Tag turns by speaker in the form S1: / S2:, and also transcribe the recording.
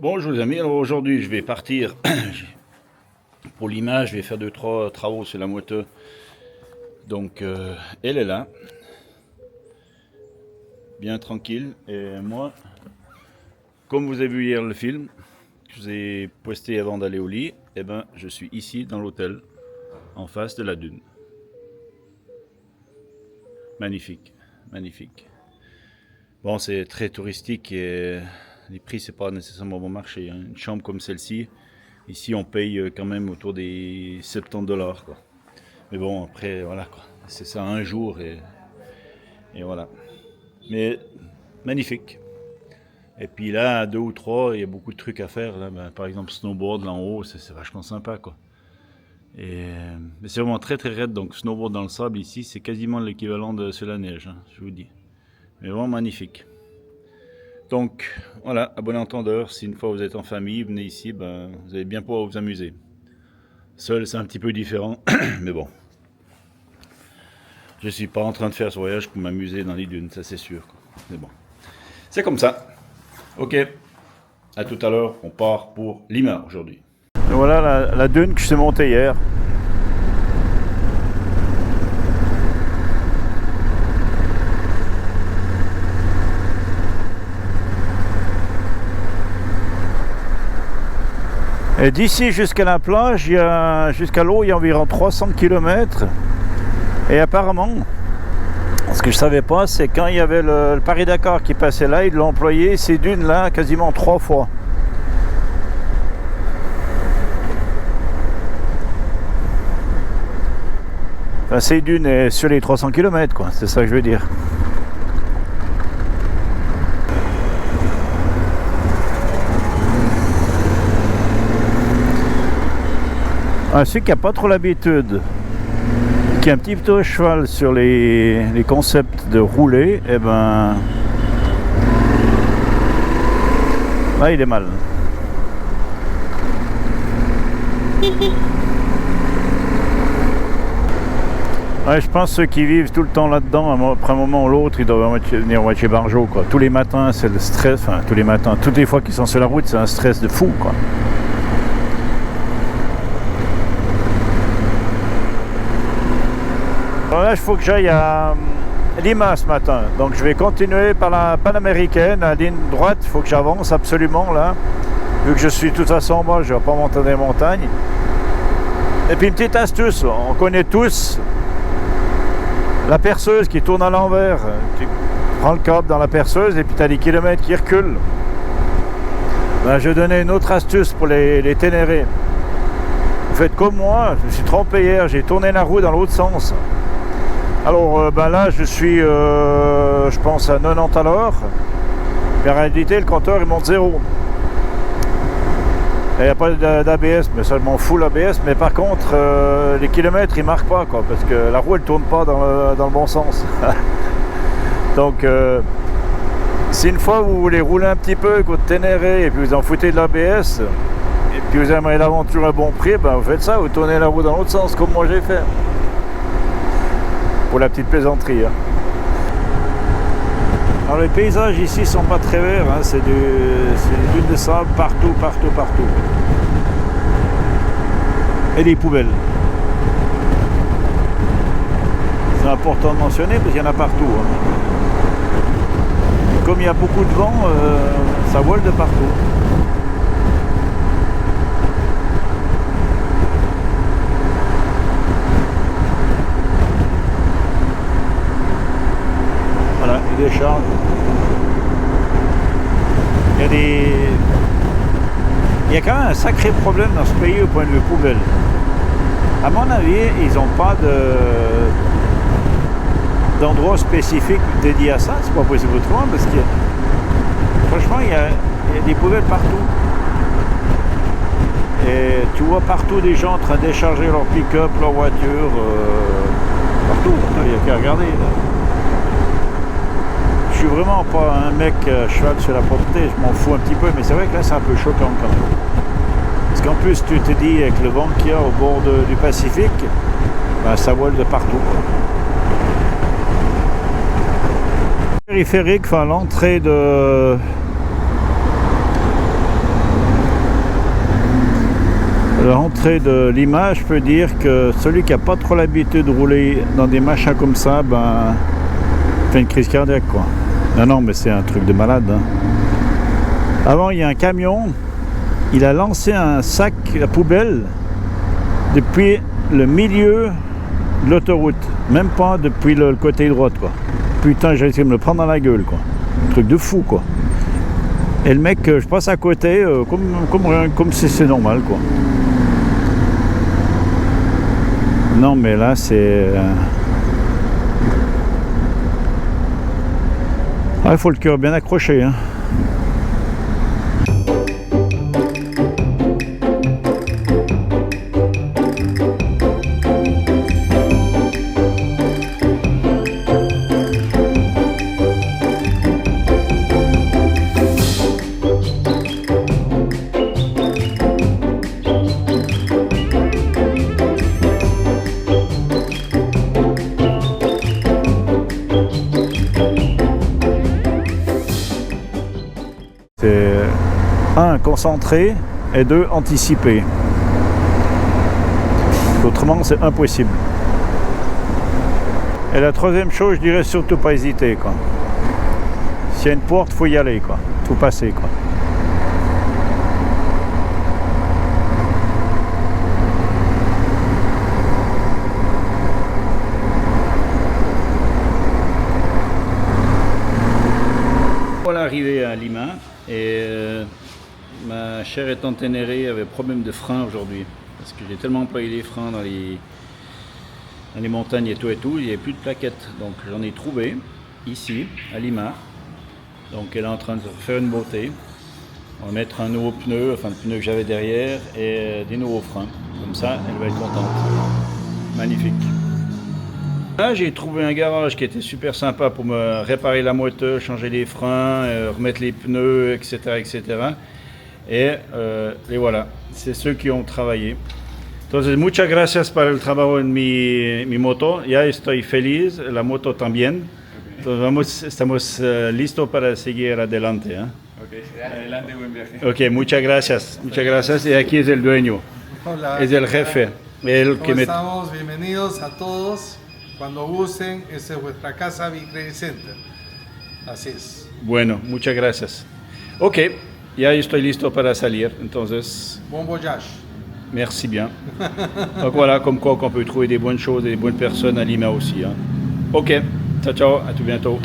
S1: Bonjour les amis, alors aujourd'hui je vais partir pour l'image, je vais faire 2-3 travaux sur la moto. Donc elle est là, bien tranquille. Et moi, comme vous avez vu hier le film, que je vous ai posté avant d'aller au lit, et ben je suis ici dans l'hôtel, en face de la dune. Magnifique, magnifique. Bon, c'est très touristique et les prix c'est pas nécessairement bon marché. Une chambre comme celle-ci, ici on paye quand même autour des 70 $, quoi. Mais bon, après, voilà, quoi. C'est ça un jour et voilà. Mais magnifique. Et puis là, à 2 ou 3, il y a beaucoup de trucs à faire. Là. Ben, par exemple, snowboard là en haut, c'est vachement sympa, quoi. Mais c'est vraiment très très raide. Donc, snowboard dans le sable ici, c'est quasiment l'équivalent de sur la neige, hein, je vous dis. Mais vraiment magnifique. Donc, voilà, à bon entendeur, si une fois vous êtes en famille, venez ici, ben, vous allez bien pouvoir vous amuser. Seul, c'est un petit peu différent, mais bon. Je suis pas en train de faire ce voyage pour m'amuser dans les dunes, ça c'est sûr, quoi. Mais bon, c'est comme ça. Ok, à tout à l'heure, on part pour Lima aujourd'hui. Voilà la dune que je suis monté hier. Et d'ici jusqu'à la plage, jusqu'à l'eau, il y a environ 300 km. Et apparemment, ce que je savais pas, c'est quand il y avait le Paris-Dakar qui passait là, ils l'ont employé ces dunes-là quasiment 3 fois. Enfin, ces dunes sur les 300 km, quoi, c'est ça que je veux dire. Celui qui n'a pas trop l'habitude, qui est un petit peu à cheval sur les concepts de rouler, eh ben là il est mal. Ouais, je pense que ceux qui vivent tout le temps là-dedans, après un moment ou l'autre, ils doivent venir moitié barjot, quoi. Tous les matins, c'est le stress, enfin tous les matins, toutes les fois qu'ils sont sur la route, c'est un stress de fou, quoi. Alors là, il faut que j'aille à Lima ce matin. Donc je vais continuer par la Panaméricaine, à ligne droite. Il faut que j'avance absolument là. Vu que je suis de toute façon en bas, je ne vais pas monter des montagnes. Et puis une petite astuce, on connaît tous la perceuse qui tourne à l'envers. Tu prends le câble dans la perceuse et puis tu as des kilomètres qui reculent. Ben, je vais donner une autre astuce pour les Ténérés. Vous faites comme moi, je me suis trompé hier, j'ai tourné la roue dans l'autre sens. Alors ben là je suis je pense à 90 à l'heure. En réalité le compteur il monte 0. Il n'y a pas d'ABS, mais ça je m'en fous l'ABS, mais par contre les kilomètres ils marquent pas, quoi, parce que la roue elle tourne pas dans le bon sens. Donc si une fois vous voulez rouler un petit peu côté Ténéré et puis vous en foutez de l'ABS et puis vous aimeriez l'aventure à bon prix, ben vous faites ça, vous tournez la roue dans l'autre sens comme moi j'ai fait. Pour la petite plaisanterie. Hein. Alors les paysages ici sont pas très verts, hein. C'est des dunes de sable partout. Et des poubelles. C'est important de mentionner parce qu'il y en a partout. Hein. Et comme il y a beaucoup de vent, ça vole de partout. Des charges. Il y a quand même un sacré problème dans ce pays au point de vue poubelle. À mon avis, ils n'ont pas d'endroit spécifique dédié à ça. C'est pas possible autrement parce que franchement, il y a des poubelles partout. Et tu vois partout des gens en train de décharger leur pick-up, leur voiture, partout. Il n'y a qu'à regarder. Là. Je suis vraiment pas un mec cheval sur la propreté, je m'en fous un petit peu, mais c'est vrai que là c'est un peu choquant quand même. Parce qu'en plus tu te dis avec le vent qu'il y a au bord du Pacifique, ben, ça vole de partout. Périphérique, enfin l'entrée L'entrée de Lima, je peux dire que celui qui n'a pas trop l'habitude de rouler dans des machins comme ça, ben, fait une crise cardiaque, quoi. Non, mais c'est un truc de malade, hein. Avant, il y a un camion, il a lancé un sac à poubelle depuis le milieu de l'autoroute, même pas depuis le côté droit, quoi. Putain, j'ai essayé de me le prendre dans la gueule, quoi. Un truc de fou, quoi. Et le mec, je passe à côté, comme si c'est normal, quoi. Non, mais là, c'est... Ah, il faut le cœur bien accroché, hein. C'est 1. Concentré et 2. Anticipé. Autrement, c'est impossible. Et la troisième chose, je dirais surtout pas hésiter, quoi. S'il y a une porte, il faut y aller, quoi. Faut passer, quoi. Voilà, arrivé à Lima et ma chère étant Ténéré avait problème de frein aujourd'hui parce que j'ai tellement employé les freins dans les montagnes et tout, il n'y avait plus de plaquettes, donc j'en ai trouvé ici à Lima. Donc elle est en train de faire une beauté. On va mettre un nouveau pneu, enfin le pneu que j'avais derrière et des nouveaux freins, comme ça elle va être contente. Magnifique. Là, j'ai trouvé un garage qui était super sympa pour me réparer la moto, changer les freins, remettre les pneus, etc. etc. Et voilà, c'est ceux qui ont travaillé. Entonces, muchas gracias por el trabajo en mi moto. Ya estoy feliz, la moto también. Entonces, estamos listos para seguir adelante, ¿eh?
S2: Ok, adelante, buen viaje.
S1: Ok, muchas gracias. Y aquí es el dueño,
S3: Hola.
S1: es el jefe. El que
S3: ¿Cómo
S1: me...
S3: estamos? Bienvenidos a todos. Cuando gusten, esta es vuestra casa, Big Credit Center. Así es.
S1: Bueno, muchas gracias. Ok, ya estoy listo para salir, entonces,
S3: Bon voyage.
S1: merci bien. Donc voilà, comme quoi qu'on peut trouver des bonnes choses et des bonnes personnes à Lima aussi, hein. Ok, ciao, ciao, à tout bientôt.